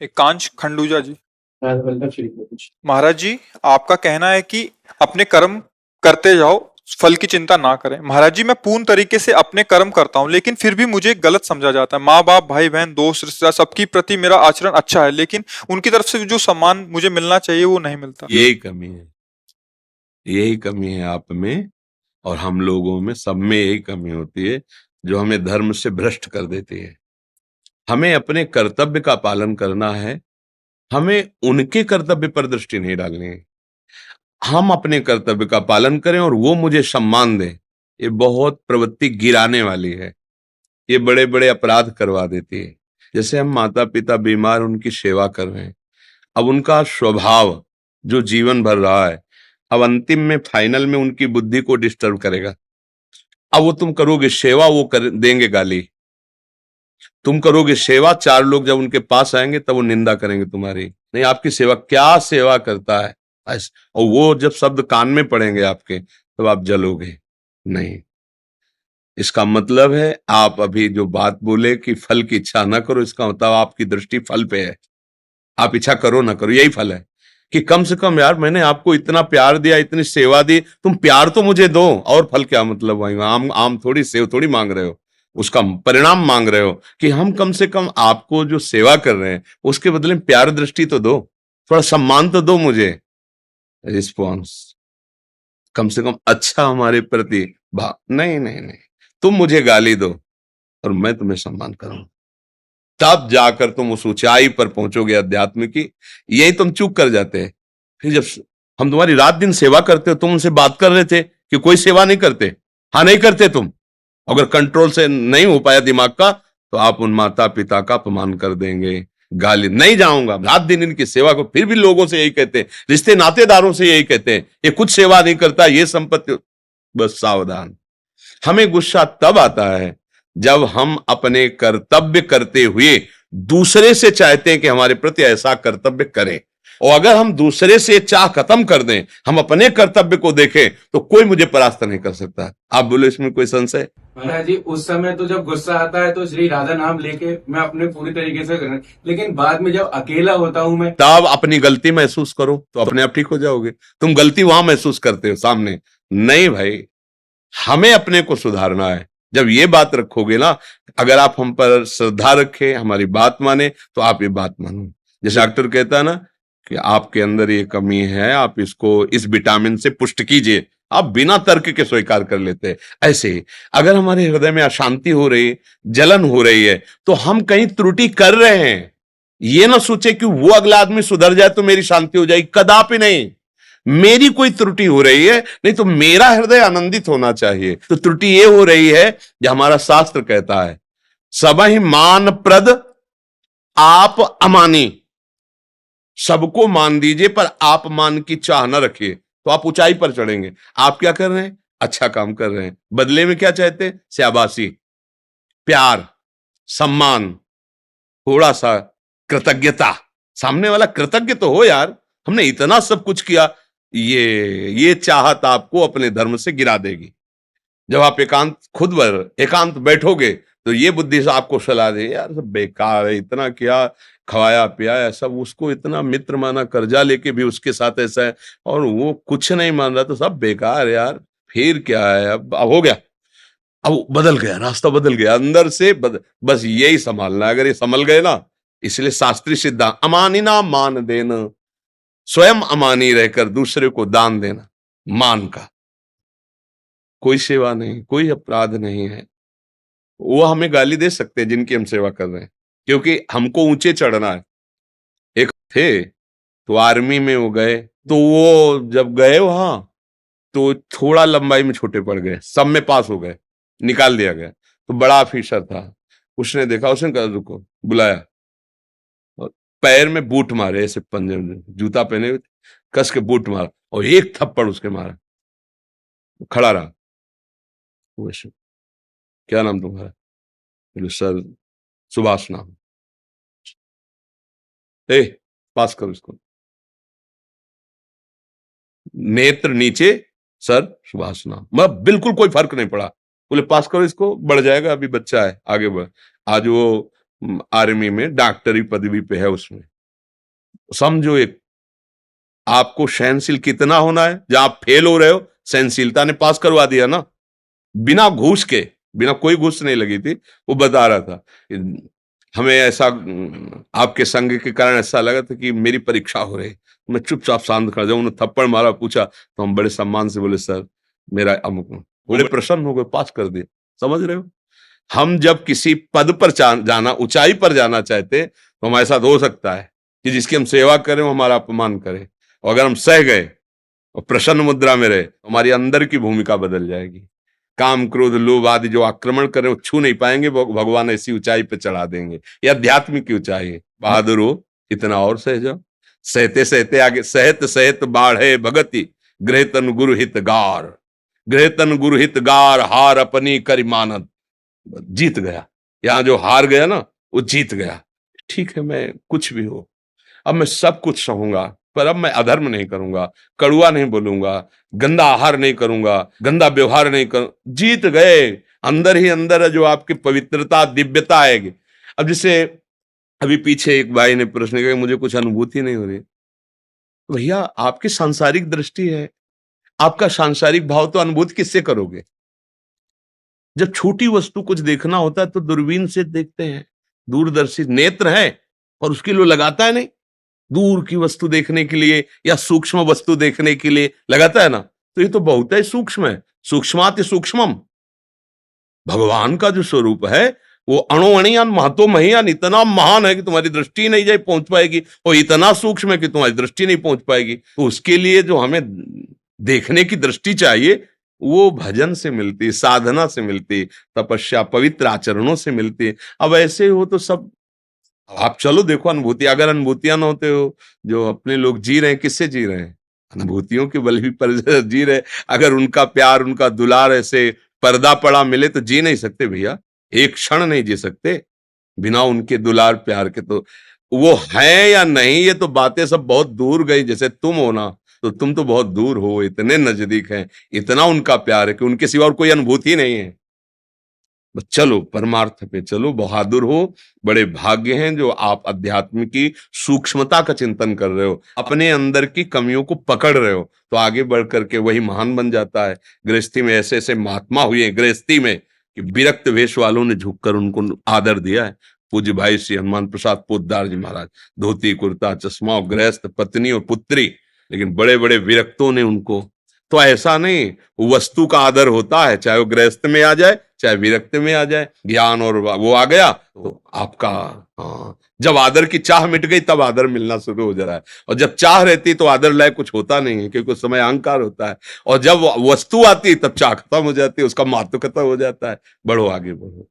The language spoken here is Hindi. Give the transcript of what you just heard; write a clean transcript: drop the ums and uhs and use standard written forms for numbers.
एकांश खंडूजा जी। कुछ। महाराज जी, आपका कहना है कि अपने कर्म करते जाओ, फल की चिंता ना करें। महाराज जी, मैं पूर्ण तरीके से अपने कर्म करता हूँ, लेकिन फिर भी मुझे गलत समझा जाता है। माँ बाप, भाई बहन, दोस्त, रिश्तेदार, सबकी प्रति मेरा आचरण अच्छा है, लेकिन उनकी तरफ से जो सम्मान मुझे मिलना चाहिए वो नहीं मिलता। यही कमी है, यही कमी है आप में और हम लोगों में, सब में यही कमी होती है जो हमें धर्म से भ्रष्ट कर देती है। हमें अपने कर्तव्य का पालन करना है, हमें उनके कर्तव्य पर दृष्टि नहीं डालनी है। हम अपने कर्तव्य का पालन करें और वो मुझे सम्मान दे, ये बहुत प्रवृत्ति गिराने वाली है, ये बड़े बड़े अपराध करवा देती है। जैसे हम माता पिता बीमार, उनकी सेवा कर रहे हैं, अब उनका स्वभाव जो जीवन भर रहा है, अब अंतिम में फाइनल में उनकी बुद्धि को डिस्टर्ब करेगा। अब वो तुम करोगे सेवा, वो कर देंगे गाली। तुम करोगे सेवा, चार लोग जब उनके पास आएंगे तब वो निंदा करेंगे तुम्हारी, नहीं आपकी सेवा, क्या सेवा करता है ऐसे। और वो जब शब्द कान में पड़ेंगे आपके, तब आप जलोगे। नहीं, इसका मतलब है आप अभी जो बात बोले कि फल की इच्छा ना करो, इसका मतलब आपकी दृष्टि फल पे है। आप इच्छा करो ना करो, यही फल है कि कम से कम यार मैंने आपको इतना प्यार दिया, इतनी सेवा दी, तुम प्यार तो मुझे दो। और फल क्या मतलब भाई, आम आम थोड़ी सेव थोड़ी मांग रहे हो, उसका परिणाम मांग रहे हो कि हम कम से कम आपको जो सेवा कर रहे हैं उसके बदले में प्यार दृष्टि तो दो, थोड़ा सम्मान तो दो मुझे, रिस्पॉन्स कम से कम अच्छा हमारे प्रति भाव। नहीं नहीं नहीं, तुम मुझे गाली दो और मैं तुम्हें सम्मान करूंगा, तब जाकर तुम उस ऊंचाई पर पहुंचोगे अध्यात्म की। यही तुम चूक कर जाते हैं। फिर जब हम तुम्हारी रात दिन सेवा करते हो, तुम उनसे बात कर रहे थे कि कोई सेवा नहीं करते, हाँ नहीं करते तुम। अगर कंट्रोल से नहीं हो पाया दिमाग का, तो आप उन माता पिता का अपमान कर देंगे, गाली। नहीं जाऊंगा, रात दिन इनकी सेवा को, फिर भी लोगों से यही कहते हैं, रिश्ते नातेदारों से यही कहते हैं, ये कुछ सेवा नहीं करता, ये संपत्ति। बस सावधान। हमें गुस्सा तब आता है जब हम अपने कर्तव्य करते हुए दूसरे से चाहते हैं कि हमारे प्रति ऐसा कर्तव्य करें, और अगर हम दूसरे से चाह खत्म कर दें, हम अपने कर्तव्य को देखें, तो कोई मुझे परास्त नहीं कर सकता। आप बोलो, इसमें कोई संशय? महाराज जी, उस समय तो जब गुस्सा आता है तो श्री राधा नाम लेके मैं अपने पूरी तरीके से कर, लेकिन बाद में जब अकेला होता हूं मैं, तब अपनी गलती महसूस करो तो अपने आप ठीक हो जाओगे। तुम गलती वहां महसूस करते हो सामने, नहीं भाई, हमें अपने को सुधारना है। जब ये बात रखोगे ना, अगर आप हम पर श्रद्धा रखे, हमारी बात माने, तो आप ये बात मानो। जैसे डॉक्टर कहता है ना कि आपके अंदर ये कमी है, आप इसको इस विटामिन से पुष्ट कीजिए, आप बिना तर्क के स्वीकार कर लेते हैं। ऐसे ही अगर हमारे हृदय में अशांति हो रही, जलन हो रही है, तो हम कहीं त्रुटि कर रहे हैं। ये ना सोचे कि वो अगला आदमी सुधर जाए तो मेरी शांति हो जाएगी, कदापि नहीं। मेरी कोई त्रुटि हो रही है, नहीं तो मेरा हृदय आनंदित होना चाहिए। तो त्रुटि ये हो रही है जो हमारा शास्त्र कहता है, सबहि मान प्रद आप अमानी। सबको मान दीजिए पर आप मान की चाह न रखिए, तो आप ऊंचाई पर चढ़ेंगे। आप क्या कर रहे हैं? अच्छा काम कर रहे हैं, बदले में क्या चाहते हैं? शाबाशी, प्यार, सम्मान, थोड़ा सा कृतज्ञता। सामने वाला कृतज्ञ तो हो यार, हमने इतना सब कुछ किया। ये चाहत आपको अपने धर्म से गिरा देगी। जब आप एकांत, खुद पर एकांत बैठोगे, तो ये बुद्धि से आपको सलाह दे, यार सब बेकार है, इतना किया, खवाया पियाया सब, उसको इतना मित्र माना, कर्जा लेके भी उसके साथ ऐसा है, और वो कुछ नहीं मान रहा, तो सब बेकार है यार। फिर क्या है, अब हो गया, अब बदल गया, रास्ता बदल गया अंदर से बस यही संभालना है। अगर ये संभल गए ना, इसलिए शास्त्रीय सिद्धांत, अमानिना मान देना, स्वयं अमानी रहकर दूसरे को दान देना, मान का कोई सेवा नहीं, कोई अपराध नहीं है। वो हमें गाली दे सकते हैं जिनकी हम सेवा कर रहे हैं, क्योंकि हमको ऊंचे चढ़ना है। एक थे तो आर्मी में वो गए, तो वो जब गए वहां, तो थोड़ा लंबाई में छोटे पड़ गए, सब में पास हो गए, निकाल दिया गया। तो बड़ा ऑफिसर था, उसने देखा, उसने कहा रुको, बुलाया और पैर में बूट मारे, ऐसे पंजे में जूता पहने हुए, कस के बूट मारा और एक थप्पड़ उसके मारा। खड़ा रहा। वैसे, क्या नाम तुम्हारा? बोले सर सुभाष नाम। ए, पास करो इसको। नेत्र नीचे, सर सुभाष नाम। मैं बिल्कुल कोई फर्क नहीं पड़ा। बोले पास करो इसको, बढ़ जाएगा, अभी बच्चा है, आगे बढ़। आज वो आर्मी में डॉक्टरी पदवी पे है, उसमें समझो एक आपको सहनशील कितना होना है। जहां आप फेल हो रहे हो, सहनशीलता ने पास करवा दिया ना, बिना घूस के, बिना कोई घूस नहीं लगी थी। वो बता रहा था हमें ऐसा आपके संग के कारण ऐसा लगा था कि मेरी परीक्षा हो रही, मैं चुपचाप शांत खड़ा। जब उन्होंने थप्पड़ मारा, पूछा, तो हम बड़े सम्मान से बोले सर मेरा अमुक, बड़े प्रसन्न हो गए, पास कर दिए। समझ रहे हो, हम जब किसी पद पर जाना, ऊंचाई पर जाना चाहते, तो हमारे साथ हो सकता है कि जिसकी हम सेवा करें वो हमारा अपमान करे, और अगर हम सह गए और प्रसन्न मुद्रा में रहे, तो हमारी अंदर की भूमिका बदल जाएगी। काम क्रोध लोभ आदि जो आक्रमण करें वो छू नहीं पाएंगे, भगवान ऐसी ऊंचाई पे चढ़ा देंगे। ये आध्यात्मिक की ऊंचाई है। बहादुर हो, इतना और सह जाओ। सहते सहते आगे, सहत सहत बाढ़े भगति, गृहतन गुरु हित गार, गृहतन गुरु हित गार, हार अपनी करि मानत। जीत गया। यहां जो हार गया ना, वो जीत गया। ठीक है, मैं कुछ भी हो, अब मैं सब कुछ सहूंगा, पर अब मैं अधर्म नहीं करूंगा, कड़ुआ नहीं बोलूंगा, गंदा आहार नहीं करूंगा, गंदा व्यवहार नहीं करूं। जीत गए। अंदर ही अंदर है जो आपकी पवित्रता, दिव्यता आएगी। अब जैसे अभी पीछे एक भाई ने प्रश्न किया, मुझे कुछ अनुभूति नहीं हो रही। भैया, आपकी सांसारिक दृष्टि है, आपका सांसारिक भाव, तो अनुभूति किससे करोगे? जब छोटी वस्तु कुछ देखना होता है तो दूरबीन से देखते हैं, दूरदर्शी नेत्र है, और उसके लिए लगाता है नहीं, दूर की वस्तु देखने के लिए या सूक्ष्म वस्तु देखने के लिए लगाता है ना। तो ये तो बहुत ही सूक्ष्म है, सूक्ष्माति सूक्ष्मम। भगवान का जो स्वरूप है वो अणुअणियान महतो महियान, इतना महान है कि तुम्हारी दृष्टि नहीं जाए पहुंच पाएगी, और इतना सूक्ष्म है कि तुम्हारी दृष्टि नहीं पहुंच पाएगी। तो उसके लिए जो हमें देखने की दृष्टि चाहिए, वो भजन से मिलती, साधना से मिलती, तपस्या, पवित्र आचरणों से मिलती। अब ऐसे हो तो सब, आप चलो देखो अनुभूति, अगर अनुभूतियां न होते हो, जो अपने लोग जी रहे हैं, किससे जी रहे हैं? अनुभूतियों के बल पर जी रहे। अगर उनका प्यार, उनका दुलार ऐसे पर्दा पड़ा मिले तो जी नहीं सकते भैया, एक क्षण नहीं जी सकते बिना उनके दुलार प्यार के। तो वो है या नहीं, ये तो बातें सब बहुत दूर गई। जैसे तुम हो ना, तो तुम तो बहुत दूर हो, इतने नजदीक हैं, इतना उनका प्यार है कि उनके सिवा और कोई अनुभूति नहीं है। बस चलो, परमार्थ पे चलो, बहादुर हो। बड़े भाग्य हैं जो आप अध्यात्म की सूक्ष्मता का चिंतन कर रहे हो, अपने अंदर की कमियों को पकड़ रहे हो, तो आगे बढ़ करके वही महान बन जाता है। गृहस्थी में ऐसे ऐसे महात्मा हुए हैं गृहस्थी में कि विरक्त वेश वालों ने झुककर उनको आदर दिया है। पूज्य भाई श्री हनुमान प्रसाद पोद्दार जी महाराज, धोती कुर्ता चश्मा, गृहस्थ, पत्नी और पुत्री, लेकिन बड़े बड़े विरक्तों ने उनको। तो ऐसा नहीं, वस्तु का आदर होता है, चाहे वो गृहस्थ में आ जाए चाहे विरक्त में आ जाए। ज्ञान और वो आ गया तो आपका, जब आदर की चाह मिट गई तब आदर मिलना शुरू हो जा रहा है। और जब चाह रहती तो आदर लायक कुछ होता नहीं है, क्योंकि उस समय अहंकार होता है। और जब वस्तु आती तब चाह खत्म हो जाती है, उसका महत्व खत्म हो जाता है। बढ़ो, आगे बढ़ो।